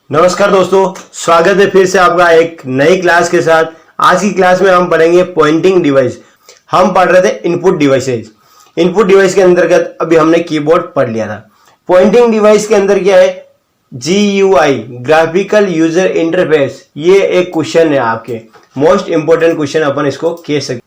नमस्कार दोस्तों, स्वागत है फिर से आपका एक नई क्लास के साथ। आज की क्लास में हम पढ़ेंगे पॉइंटिंग डिवाइस। हम पढ़ रहे थे इनपुट डिवाइसेज। इनपुट डिवाइस के अंतर्गत अभी हमने कीबोर्ड पढ़ लिया था। पॉइंटिंग डिवाइस के अंदर क्या है? GUI, graphical user interface. ये एक क्वेश्चन है, आपके मोस्ट इंपोर्टेंट क्वेश्चन अपन इसको कह सकते।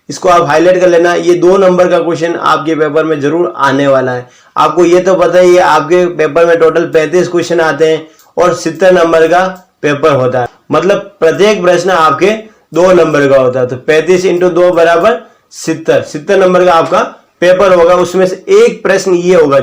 इसको आप हाईलाइट कर लेना। ये 2 नंबर का क्वेश्चन आपके पेपर में जरूर आने वाला है। आपको ये तो पता ही है, आपके पेपर में टोटल 35 क्वेश्चन आते हैं और 70 नंबर का पेपर होता है। मतलब प्रत्येक प्रश्न आपके 2 नंबर का होता है। तो 35 × 2 बराबर 70 नंबर का आपका पेपर होगा। उसमें से एक प्रश्न ये होगा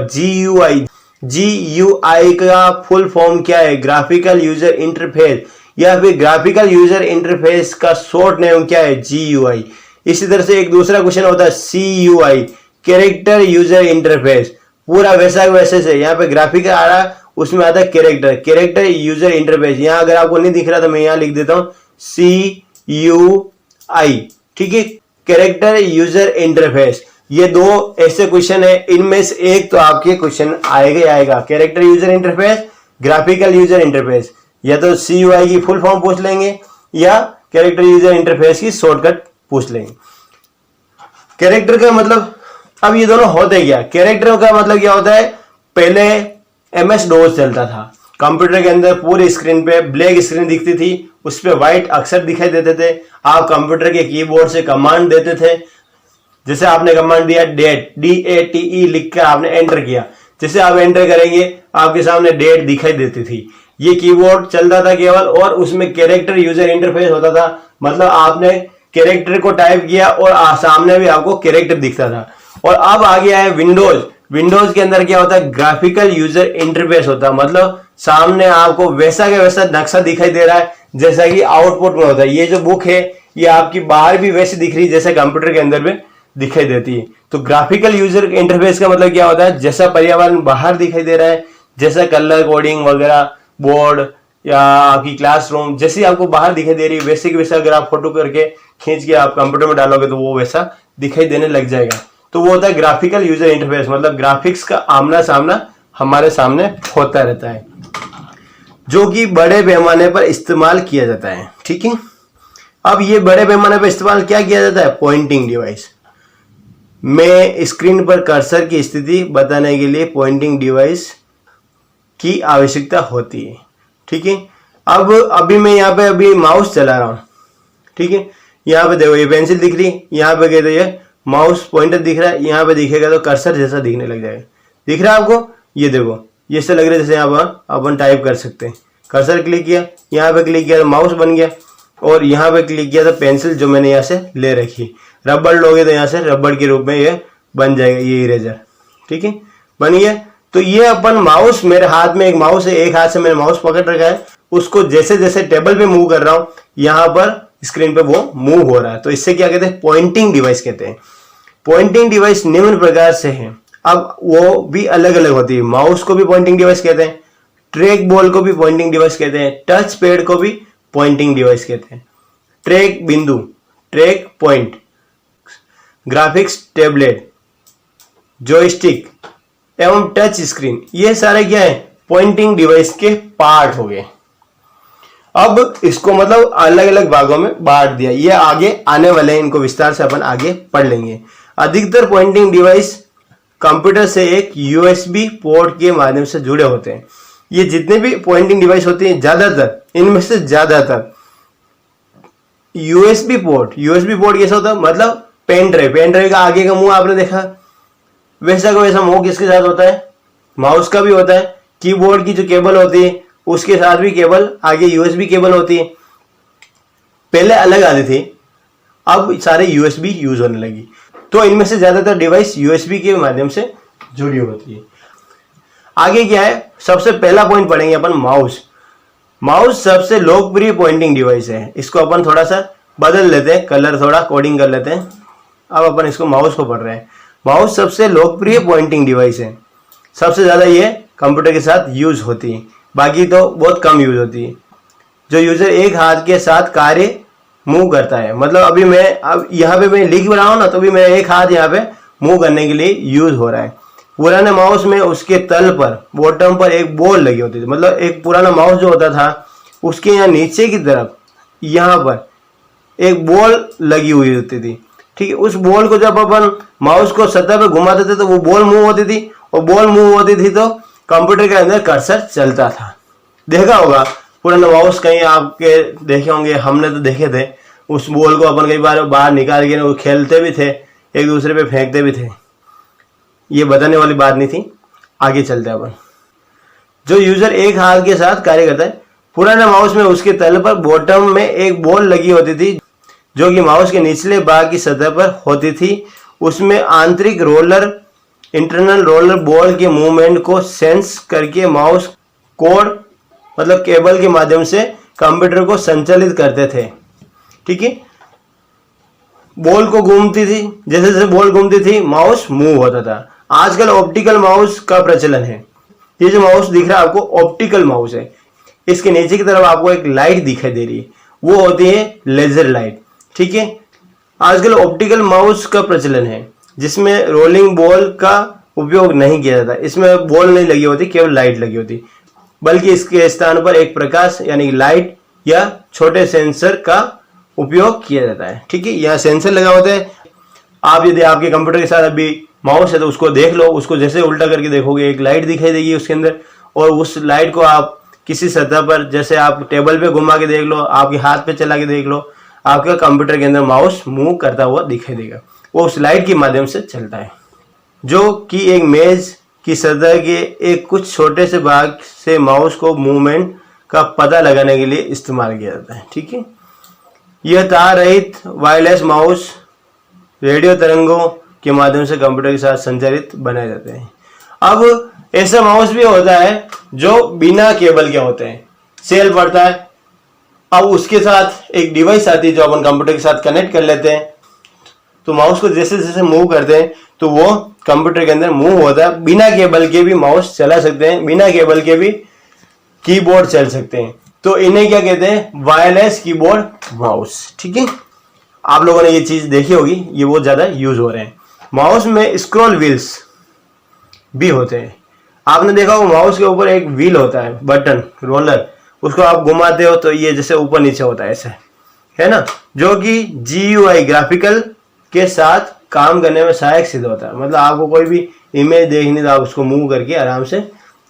GUI का फुल फॉर्म क्या है? ग्राफिकल यूजर इंटरफेस, या फिर ग्राफिकल यूजर इंटरफेस का शॉर्ट नेम क्या है? GUI। इसी तरह से एक दूसरा क्वेश्चन होता है CUI, कैरेक्टर यूजर इंटरफेस। पूरा वैसे से यहाँ पे ग्राफिकल आ रहा, उसमें आता है कैरेक्टर यूजर इंटरफेस। यहाँ अगर आपको नहीं दिख रहा तो मैं यहाँ लिख देता हूँ CUI, ठीक है, कैरेक्टर यूजर इंटरफेस। ये 2 ऐसे क्वेश्चन है, इनमें से एक तो आपके क्वेश्चन आएगा ही आएगा। Character user interface, graphical user interface, या तो CUI की फुल फॉर्म पूछ लेंगे या कैरेक्टर यूजर इंटरफेस की शॉर्टकट पूछ लेंगे। कैरेक्टर का मतलब, अब ये दोनों होते क्या? कैरेक्टर का मतलब क्या होता है? पहले MS-DOS चलता था कंप्यूटर के अंदर। पूरी स्क्रीन पे ब्लैक स्क्रीन दिखती थी, उस पे व्हाइट अक्षर दिखाई देते थे। आप कंप्यूटर के कीबोर्ड से कमांड देते थे। जैसे आपने कमांड दिया डेट, DATE लिख कर आपने एंटर किया। जैसे आप एंटर करेंगे आपके सामने डेट दिखाई देती थी। ये कीबोर्ड चलता था केवल, और उसमें कैरेक्टर यूजर इंटरफेस होता था। मतलब आपने कैरेक्टर को टाइप किया और सामने भी आपको कैरेक्टर दिखता था। और अब आ गया है विंडोज के अंदर क्या होता है? ग्राफिकल यूजर इंटरफेस होता है। मतलब सामने आपको वैसा का वैसा नक्शा दिखाई दे रहा है जैसा कि आउटपुट में होता है। ये जो बुक है ये आपकी बाहर भी वैसे दिख रही है जैसे कंप्यूटर के अंदर भी दिखाई देती है। तो ग्राफिकल यूजर इंटरफेस का मतलब क्या होता है? जैसा पर्यावरण बाहर दिखाई दे रहा है, जैसा कलर कोडिंग वगैरह, बोर्ड या आपकी क्लासरूम जैसी आपको बाहर दिखाई दे रही है, वैसे की वैसा अगर आप फोटो करके खींच के आप कंप्यूटर में डालोगे तो वो वैसा दिखाई देने लग जाएगा। तो वो होता है ग्राफिकल यूजर इंटरफेस। मतलब ग्राफिक्स का आमना सामना हमारे सामने होता रहता है, जो कि बड़े पैमाने पर इस्तेमाल किया जाता है। ठीक है, अब ये बड़े पैमाने पर इस्तेमाल क्या किया जाता है? पॉइंटिंग डिवाइस में स्क्रीन पर कर्सर की स्थिति बताने के लिए पॉइंटिंग डिवाइस की आवश्यकता होती है। ठीक है, अब अभी मैं यहाँ पे अभी माउस चला रहा हूँ। ठीक है, यहाँ पे देखो ये पेंसिल दिख रही है, यहाँ पे कहते ये माउस पॉइंटर दिख रहा है, यहाँ पे दिखेगा तो कर्सर जैसा दिखने लग जाएगा। दिख रहा है आपको? ये देखो, ये ऐसा लग रहा है जैसे यहाँ पर अपन टाइप कर सकते हैं। कर्सर क्लिक किया, यहाँ पे क्लिक किया तो माउस बन गया, और यहाँ पे क्लिक किया तो पेंसिल जो मैंने यहाँ से ले रखी। रबड़ लोगे तो यहाँ से रबड़ के रूप में ये बन जाएगा, ये इरेजर। ठीक है, बन गया। तो ये अपन माउस, मेरे हाथ में एक माउस है, एक हाथ से मैंने माउस पकड़ रखा है, उसको जैसे जैसे टेबल पे मूव कर रहा हूँ यहाँ पर स्क्रीन पे वो मूव हो रहा है। तो इससे क्या कहते हैं? पॉइंटिंग डिवाइस कहते हैं। पॉइंटिंग डिवाइस निम्न प्रकार से है। अब वो भी अलग अलग होती है। माउस को भी पॉइंटिंग डिवाइस कहते हैं, ट्रैक बॉल को भी पॉइंटिंग डिवाइस कहते हैं, टच पैड को भी पॉइंटिंग डिवाइस कहते हैं, ट्रैक बिंदु, track point, graphics tablet, joystick एवं टच स्क्रीन, ये सारे क्या है? पॉइंटिंग डिवाइस के पार्ट हो गए। अब इसको मतलब अलग अलग भागों में बांट दिया। ये आगे आने वाले हैं, इनको विस्तार से अपन आगे पढ़ लेंगे। अधिकतर पॉइंटिंग डिवाइस कंप्यूटर से एक USB पोर्ट के माध्यम से जुड़े होते हैं। ये जितने भी पॉइंटिंग डिवाइस होते हैं, ज्यादातर, इनमें से ज्यादातर USB पोर्ट कैसा होता है? मतलब पेन ड्राइव का आगे का मुंह आपने देखा, वैसा का वैसा मुंह किसके साथ होता है? माउस का भी होता है। कीबोर्ड की जो केबल होती है उसके साथ भी केबल, आगे USB केबल होती है। पहले अलग आती थी, अब सारे USB यूज होने लगी। तो इनमें से ज्यादातर डिवाइस USB के माध्यम से जुड़ी होती है। आगे क्या है? सबसे पहला पॉइंट पढ़ेंगे अपन माउस सबसे लोकप्रिय पॉइंटिंग डिवाइस है। इसको अपन थोड़ा सा बदल लेते हैं, कलर थोड़ा कोडिंग कर लेते हैं। अब अपन इसको माउस को पढ़ रहे हैं। माउस सबसे लोकप्रिय पॉइंटिंग डिवाइस है। सबसे ज्यादा ये कंप्यूटर के साथ यूज होती है, बाकी तो बहुत कम यूज होती है। जो यूजर एक हाथ के साथ कार्य मूव करता है। मतलब अभी मैं, अब यहाँ पे मैं लिख रहा हूँ ना, तो भी मेरा एक हाथ यहाँ पे मूव करने के लिए यूज हो रहा है। पुराने माउस में उसके तल पर बॉटम पर एक बॉल लगी होती थी। मतलब एक पुराना माउस जो होता था उसके यहाँ नीचे की तरफ यहाँ पर एक बॉल लगी हुई होती थी। ठीक है, उस बॉल को जब अपन माउस को सतह पे घुमाते थे तो वो बॉल मूव होती थी, और बॉल मूव होती थी तो कंप्यूटर के अंदर कर्सर चलता था। देखा होगा पुराना माउस, कहीं आपके देखे होंगे, हमने तो देखे थे। उस बॉल को अपन कई बार बाहर निकाल के वो खेलते भी थे, एक दूसरे पे फेंकते भी थे। ये बताने वाली बात नहीं थी, आगे चलते हैं अपन। जो यूजर एक हाथ के साथ कार्य करता है, पुराने माउस में उसके तल पर बॉटम में एक बॉल लगी होती थी जो कि माउस के निचले भाग की सतह पर होती थी। उसमें आंतरिक रोलर, इंटरनल रोलर बॉल के मूवमेंट को सेंस करके माउस कोड मतलब केबल के माध्यम से कंप्यूटर को संचालित करते थे। ठीक है, बॉल को घूमती थी, जैसे जैसे बॉल घूमती थी माउस मूव होता था। आजकल ऑप्टिकल माउस का प्रचलन है। ये जो माउस दिख रहा है आपको ऑप्टिकल माउस है। इसके नीचे की तरफ आपको एक लाइट दिखाई दे रही है, वो होती है लेजर लाइट। ठीक है, आजकल ऑप्टिकल माउस का प्रचलन है जिसमें रोलिंग बॉल का उपयोग नहीं किया जाता। इसमें बॉल नहीं लगी होती, केवल लाइट लगी होती, बल्कि इसके स्थान पर एक प्रकाश यानी लाइट या छोटे सेंसर का उपयोग किया जाता है। ठीक है, यहाँ सेंसर लगा होता है। आप यदि आपके कंप्यूटर के साथ अभी माउस है तो उसको देख लो, उसको जैसे उल्टा करके देखोगे एक लाइट दिखाई देगी उसके अंदर, और उस लाइट को आप किसी सतह पर, जैसे आप टेबल पे घुमा के देख लो, आपके हाथ पे चला के देख लो, आपका कंप्यूटर के अंदर माउस मूव करता हुआ दिखाई देगा। वो उस लाइट के माध्यम से चलता है, जो कि एक मेज की सतह के एक कुछ छोटे से भाग से माउस को मूवमेंट का पता लगाने के लिए इस्तेमाल किया जाता है। ठीक है, यह तार रहित वायरलेस माउस रेडियो तरंगों के माध्यम से कंप्यूटर के साथ संचालित बनाए जाते हैं। अब ऐसा माउस भी होता है जो बिना केबल के होते हैं, सेल पड़ता है। अब उसके साथ एक डिवाइस आती है जो अपन कंप्यूटर के साथ कनेक्ट कर लेते हैं, तो माउस को जैसे जैसे मूव करते हैं तो वो कंप्यूटर के अंदर मूव होता है। बिना केबल के भी माउस चला सकते हैं, बिना केबल के भी कीबोर्ड चल सकते हैं। तो इन्हें क्या कहते हैं? Wireless keyboard mouse. ठीक है, आप लोगों ने ये चीज देखी होगी, ये बहुत ज्यादा यूज हो रहे हैं। माउस में स्क्रॉल व्हील्स भी होते हैं। आपने देखा होगा माउस के ऊपर एक व्हील होता है, बटन रोलर, उसको आप घुमाते हो तो ये जैसे ऊपर नीचे होता है, ऐसे है ना, जो कि GUI ग्राफिकल के साथ काम करने में सहायक सिद्ध होता है। मतलब आपको कोई भी इमेज देखनी तो आप उसको मूव करके आराम से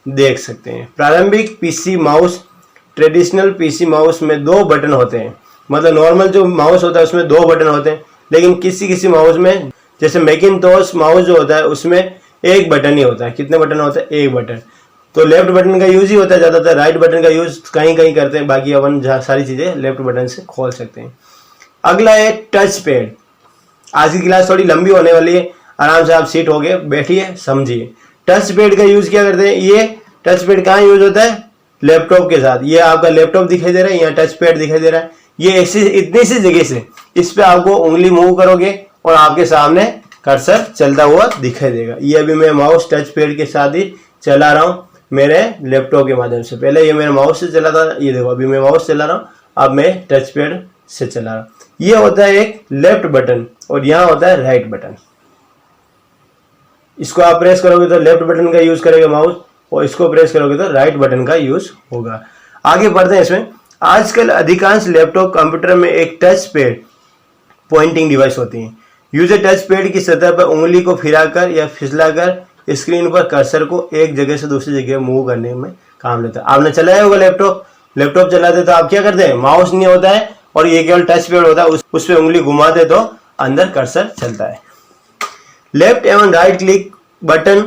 देख सकते हैं। प्रारंभिक PC mouse, traditional PC mouse में 2 बटन होते हैं। मतलब नॉर्मल जो माउस होता है उसमें 2 बटन होते हैं, लेकिन किसी किसी माउस में, जैसे मैकिन्टॉश माउस जो होता है उसमें 1 बटन ही होता है। कितने बटन होते हैं? 1 बटन। तो लेफ्ट बटन का यूज ही होता है ज्यादातर, राइट बटन का यूज कहीं कहीं करते हैं, बाकी अपन सारी चीजें लेफ्ट बटन से खोल सकते हैं। अगला है टच पैड। आज की क्लास थोड़ी लंबी होने वाली है, आराम से आप सीट हो गए, बैठिए, समझिए। टच पैड का यूज क्या करते हैं? ये टच पैड कहाँ यूज होता है? लैपटॉप के साथ। ये आपका लैपटॉप दिखाई दे रहा है, यहाँ टच पैड दिखाई दे रहा है। ये इतनी सी जगह से इस पे आपको उंगली मूव करोगे और आपके सामने कर्सर चलता हुआ दिखाई देगा। ये अभी मैं माउस टच पैड के साथ ही चला रहा हूँ मेरे लैपटॉप के माध्यम से। पहले ये मेरे माउस से चला था, ये देखो अभी मैं माउस चला रहा हूँ, अब मैं टच पैड से चला रहा हूँ। ये होता है एक लेफ्ट बटन और यहाँ होता है राइट बटन। इसको आप प्रेस करोगे तो लेफ्ट बटन का यूज करेगा माउस, और इसको प्रेस करोगे तो राइट बटन का यूज होगा। आगे बढ़ते हैं इसमें। आजकल अधिकांश लैपटॉप कंप्यूटर में एक टच पैड पॉइंटिंग डिवाइस होती है। यूजर टच पैड की सतह पर उंगली को फिराकर या फिसलाकर स्क्रीन पर कर्सर को एक जगह से दूसरी जगह मूव करने में काम लेता है। आपने चलाया होगा लैपटॉप चलाते तो आप क्या करते हैं? माउस नहीं होता है और ये केवल टच पैड होता है, उस पर उंगली घुमाते तो अंदर कर्सर चलता है। लेफ्ट एवं राइट क्लिक बटन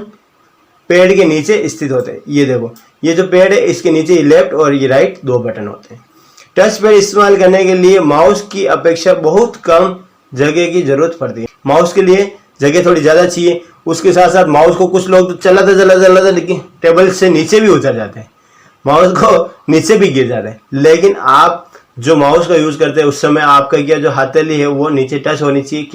पैड के नीचे स्थित होते हैं। ये देखो, ये जो पैड है इसके नीचे लेफ्ट और ये राइट 2 बटन होते हैं। टच पैड इस्तेमाल करने के लिए माउस की अपेक्षा बहुत कम जगह की जरूरत पड़ती है। माउस के लिए जगह थोड़ी ज्यादा चाहिए। उसके साथ साथ माउस को कुछ लोग तो चलाते लेकिन टेबल से नीचे भी उतर जाते हैं, माउस को नीचे भी गिर जाते हैं। लेकिन आप जो माउस का यूज करते हैं उस समय आपका क्या जो हथेली है वो नीचे टच होनी चाहिए।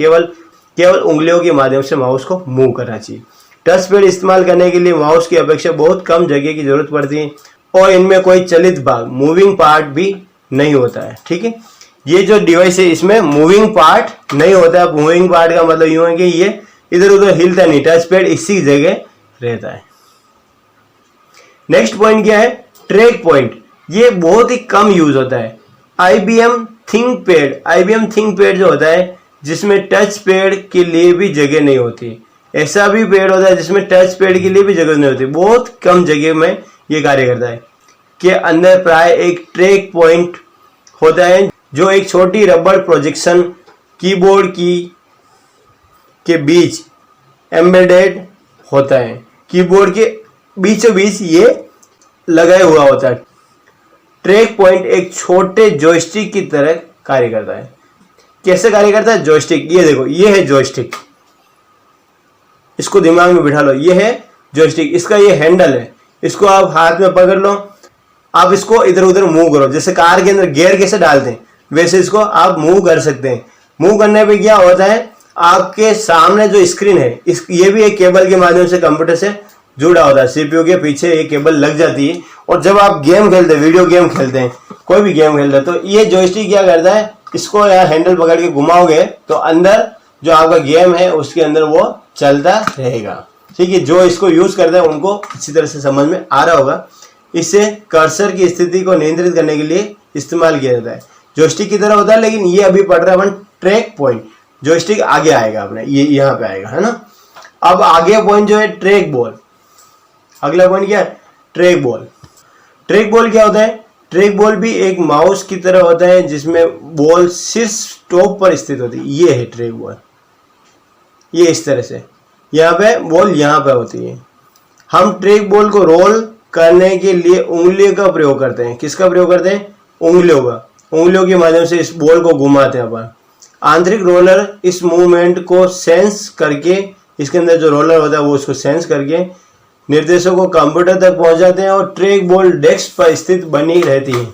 केवल उंगलियों के माध्यम से माउस को मूव करना चाहिए। टच पैड इस्तेमाल करने के लिए माउस की अपेक्षा बहुत कम जगह की जरूरत पड़ती है और इनमें कोई चलित भाग, मूविंग पार्ट भी नहीं होता है। ठीक है, ये जो डिवाइस है इसमें मूविंग पार्ट नहीं होता है। मूविंग पार्ट का मतलब यूं है कि ये इधर उधर हिलता नहीं, टच पैड इसी जगह रहता है। नेक्स्ट पॉइंट क्या है, ट्रैक पॉइंट। ये बहुत ही कम यूज होता है। IBM थिंकपैड जो होता है जिसमें टच पैड के लिए भी जगह नहीं होती। ऐसा भी पैड होता है जिसमें टच पैड के लिए भी जगह नहीं होती। बहुत कम जगह में ये कार्य करता है। के अंदर प्राय एक ट्रैक पॉइंट होता है जो एक छोटी रबड़ प्रोजेक्शन कीबोर्ड के बीच एम्बेडेड होता है। कीबोर्ड के बीचों बीच ये लगाया हुआ होता है। ट्रैक पॉइंट एक छोटे जॉयस्टिक की तरह कार्य करता है। कैसे कार्य करता है? जॉयस्टिक, ये देखो, ये है जॉयस्टिक, इसको दिमाग में बिठा लो, ये है जॉयस्टिक, इसका ये हैंडल है, इसको आप हाथ में पकड़ लो, आप इसको इधर उधर मूव करो। जैसे कार के अंदर गियर कैसे डालते हैं वैसे इसको आप मूव कर सकते हैं। मूव करने पे क्या होता है, आपके सामने जो स्क्रीन है ये भी एक केबल के माध्यम से कंप्यूटर से जुड़ा होता है। CPU के पीछे एक केबल लग जाती है और जब आप गेम खेलते हैं, वीडियो गेम खेलते हैं, कोई भी गेम खेलते हैं, तो ये जॉयस्टिक क्या करता है, इसको यहाँ हैंडल पकड़ के घुमाओगे तो अंदर जो आपका गेम है उसके अंदर वो चलता रहेगा। ठीक है, जो इसको यूज करते हैं उनको अच्छी तरह से समझ में आ रहा होगा। इससे कर्सर की स्थिति को नियंत्रित करने के लिए इस्तेमाल किया जाता है। जॉयस्टिक की तरह होता है, लेकिन ये अभी पढ़ रहा है अपन ट्रैक पॉइंट। जॉयस्टिक आगे आएगा अपने, ये यहाँ पे आएगा, है ना। अब आगे पॉइंट जो है ट्रैक बॉल। अगला पॉइंट क्या है, ट्रैक बॉल। ट्रैक बॉल क्या होता है, ट्रैक बॉल भी एक माउस की तरह होता है जिसमें बॉल शीर्ष टॉप पर स्थित होती है। ये है ट्रैक बॉल, ये इस तरह से, यहाँ पे बॉल यहाँ पे होती है। हम ट्रैक बॉल को रोल करने के लिए उंगलियों का प्रयोग करते हैं। किसका प्रयोग करते हैं? उंगलियों का। उंगलियों के माध्यम से इस बॉल को घुमाते हैं अपन। आंतरिक रोलर इस मूवमेंट को सेंस करके, इसके अंदर जो रोलर होता है वो उसको सेंस करके निर्देशों को कंप्यूटर तक पहुंचाते हैं और ट्रैक बॉल डेस्क पर स्थित बनी रहती है।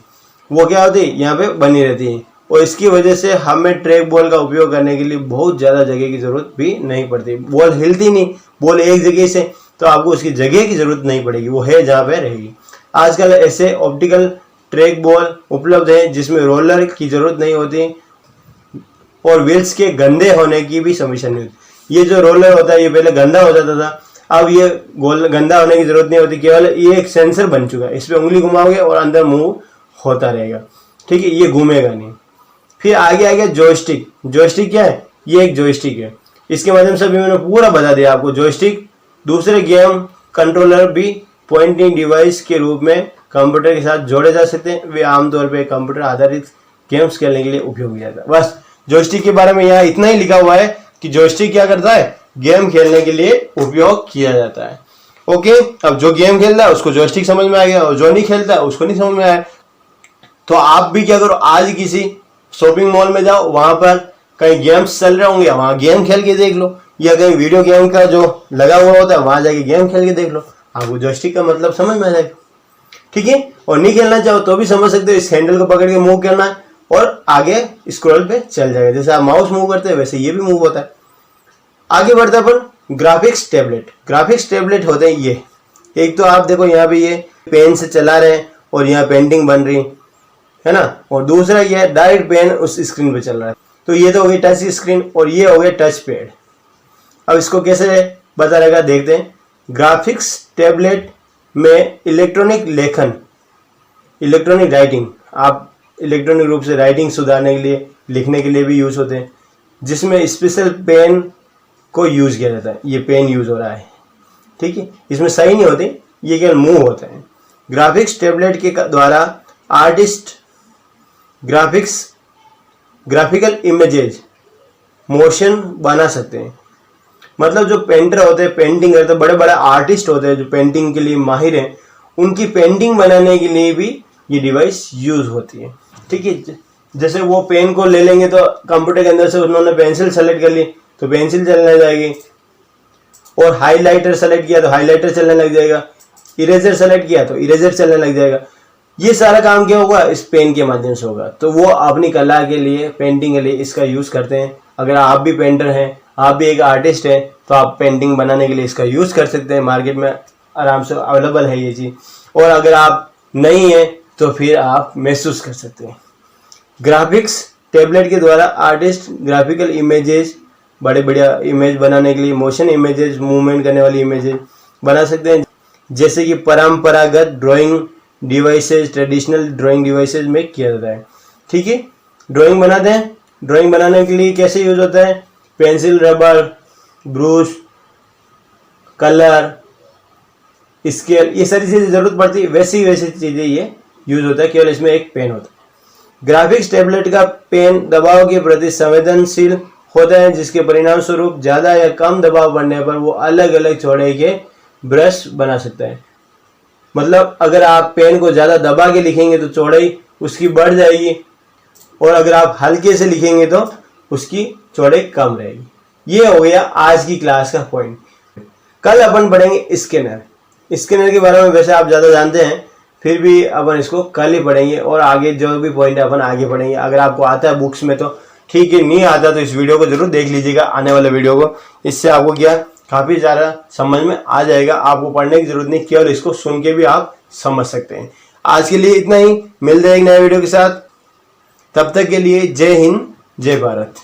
वो क्या होती है, यहाँ पे बनी रहती है, और इसकी वजह से हमें ट्रैक बॉल का उपयोग करने के लिए बहुत ज़्यादा जगह की जरूरत भी नहीं पड़ती। बॉल हिलती नहीं, बॉल एक जगह से, तो आपको उसकी जगह की जरूरत नहीं पड़ेगी, वो है जहाँ पे रहेगी। आजकल ऐसे ऑप्टिकल ट्रैक बॉल उपलब्ध है जिसमें रोलर की जरूरत नहीं होती और व्हील्स के गंदे होने की भी समस्या नहीं होती। ये जो रोलर होता है ये पहले गंदा हो जाता था, अब ये गंदा होने की जरूरत नहीं होती, केवल ये एक सेंसर बन चुका है। इस पर उंगली घुमाओगे और अंदर मूव होता रहेगा। ठीक है, ये घूमेगा नहीं। फिर आगे आ गया जॉयस्टिक। जॉयस्टिक क्या है, ये एक जॉयस्टिक है। इसके माध्यम से अभी मैंने पूरा बता दिया आपको। जॉयस्टिक दूसरे गेम कंट्रोलर भी पॉइंटिंग डिवाइस के रूप में कंप्यूटर के साथ जोड़े जा सकते हैं। वे आमतौर पर कंप्यूटर आधारित गेम्स खेलने के लिए उपयोग किया जाता है। बस जॉयस्टिक के बारे में यहाँ इतना ही लिखा हुआ है कि जॉयस्टिक क्या करता है, गेम खेलने के लिए उपयोग किया जाता है। ओके, अब जो गेम खेलता है उसको जॉयस्टिक समझ में आ गया और जो नहीं खेलता है उसको नहीं समझ में आया। तो आप भी क्या करो, आज किसी शॉपिंग मॉल में जाओ, वहां पर कहीं गेम्स चल रहे होंगे, वहां गेम खेल के देख लो, या कहीं वीडियो गेम का जो लगा हुआ होता है वहां जाके गेम खेल के देख लो, आपको जॉयस्टिक का मतलब समझ में आ जाएगा। ठीक है, और नहीं खेलना चाहो तो भी समझ सकते हो, इस हैंडल को पकड़ के मूव करना है और आगे स्क्रॉल पे चल जाएगा। जैसे आप माउस मूव करते हैं वैसे ये भी मूव होता है। आगे बढ़ते अपन ग्राफिक्स टैबलेट। ग्राफिक्स टैबलेट होते हैं ये, एक तो आप देखो यहाँ पे ये पेन से चला रहे हैं और यहाँ पेंटिंग बन रही है ना, और दूसरा ये डायरेक्ट पेन उस स्क्रीन पे चल रहा है। तो ये तो हो गई टच स्क्रीन और ये हो गया टच पैड। अब इसको कैसे पता रहेगा देखते हैं। ग्राफिक्स टैबलेट में इलेक्ट्रॉनिक लेखन, इलेक्ट्रॉनिक राइटिंग, आप इलेक्ट्रॉनिक रूप से राइटिंग सुधारने के लिए, लिखने के लिए भी यूज होते हैं, जिसमें स्पेशल पेन को यूज किया जाता है। ये पेन यूज हो रहा है, ठीक है, इसमें सही नहीं होते, ये केवल मूव होते हैं। ग्राफिक्स टैबलेट के द्वारा आर्टिस्ट ग्राफिकल इमेजेज मोशन बना सकते हैं। मतलब जो पेंटर होते हैं, पेंटिंग करते हैं, बड़े बड़े आर्टिस्ट होते हैं जो पेंटिंग के लिए माहिर हैं, उनकी पेंटिंग बनाने के लिए भी ये डिवाइस यूज होती है। ठीक है, जैसे वो पेन को ले लेंगे तो कंप्यूटर के अंदर से उन्होंने पेंसिल सेलेक्ट कर ली तो पेंसिल चलने जाएगी, और हाइलाइटर सेलेक्ट किया तो हाइलाइटर चलने लग जाएगा, इरेजर सेलेक्ट किया तो इरेजर चलने लग जाएगा। ये सारा काम क्या होगा, इस पेन के माध्यम से होगा। तो वो अपनी कला के लिए, पेंटिंग के लिए इसका यूज करते हैं। अगर आप भी पेंटर हैं, आप भी एक आर्टिस्ट हैं, तो आप पेंटिंग बनाने के लिए इसका यूज कर सकते हैं। मार्केट में आराम से अवेलेबल है ये चीज। और अगर आप नहीं है तो फिर आप महसूस कर सकते हैं। ग्राफिक्स टैबलेट के द्वारा आर्टिस्ट ग्राफिकल इमेजेस, बड़े बढ़िया इमेज बनाने के लिए, मोशन इमेजेस, मूवमेंट करने वाली इमेजेस, बना सकते हैं, जैसे कि परंपरागत drawing devices, traditional drawing devices में किया जाता है। ठीक है, ड्राइंग बनाते हैं। ड्राइंग बनाने के लिए कैसे यूज होता है? Pencil, rubber, brush, colour, scale, ये सारी चीजें जरूरत पड़ती है। वैसी चीजें ये यूज होता है, केवल इसमें एक पेन होता है। ग्राफिक्स टैबलेट का पेन दबाव के प्रति संवेदनशील होता है, जिसके परिणाम स्वरूप ज्यादा या कम दबाव पड़ने पर वो अलग अलग चौड़ाई के ब्रश बना सकता है। मतलब अगर आप पेन को ज्यादा दबा के लिखेंगे तो चौड़ाई उसकी बढ़ जाएगी, और अगर आप हल्के से लिखेंगे तो उसकी चौड़ाई कम रहेगी। ये हो गया आज की क्लास का पॉइंट। कल अपन पढ़ेंगे स्कैनर। स्कैनर के बारे में वैसे आप ज्यादा जानते हैं, फिर भी अपन इसको कल ही पढ़ेंगे, और आगे जो भी पॉइंट है अपन आगे पढ़ेंगे। अगर आपको आता है बुक्स में तो ठीक है, नहीं आता तो इस वीडियो को जरूर देख लीजिएगा, आने वाले वीडियो को। इससे आपको क्या काफी ज्यादा समझ में आ जाएगा। आपको पढ़ने की जरूरत नहीं, केवल इसको सुन के भी आप समझ सकते हैं। आज के लिए इतना ही, मिलते हैं एक नए वीडियो के साथ। तब तक के लिए जय हिंद, जय भारत।